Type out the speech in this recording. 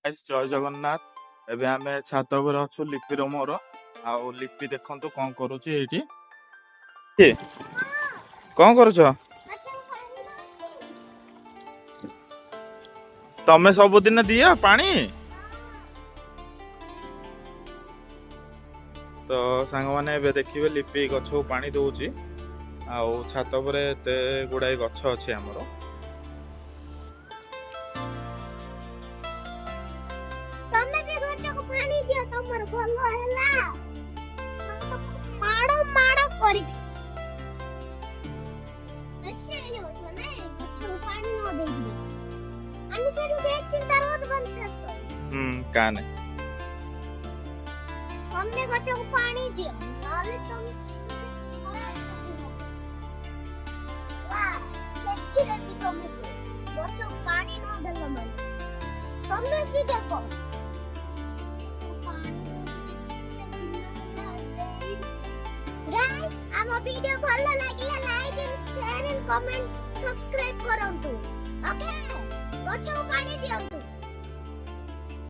guys जय जगन्नाथ एबे आमे छात ଉପରେ ଅଛୁ ଲିପିର ମୋର ଆଉ ଲିପି ଦେଖନ୍ତୁ କଣ କରୁଛି ଏଇଠି କଣ କରୁଛ ତମେ ସବୁଦିନ ଦିଅ ପାଣି ତ ସାଙ୍ଗମାନେ ଏବେ ଦେଖିବେ ଲିପି ଗଛକୁ ପାଣି ଦଉଛି ଆଉ ଛାତ ଉପରେ ଏତେ ଗୁଡାଏ ଗଛ ଅଛି ଆମର ତମେ ବି ଗଛକୁ ପାଣି ଦିଅ ତମର ଭଲ ହେଲା ମାଡ଼ ମାଡ଼ କରିବି ऐसे ही होता ना गछକୁ ପାଣି ନ ଦେଇଥିଲେ ଆମେ ସେଠୁ ଚିନ୍ତା ରୋଧ ବଂଶାସ୍ତ କାନେ ତମେ ଗଛକୁ ପାଣି ଦିଅ ନହେଲେ ତମେ ସେଥିରେ ବି ତମେ ଗଛକୁ ପାଣି ନ ଦେଲ ମାନେ ତମେ ବି ଦେଖ गाइस ଆମ ଭିଡିଓ ଭଲ ଲାଗିଲା like and share and comment subscribe କରନ୍ତୁ ଓକେ ଗଛକୁ ପାଣି ଦିଅନ୍ତୁ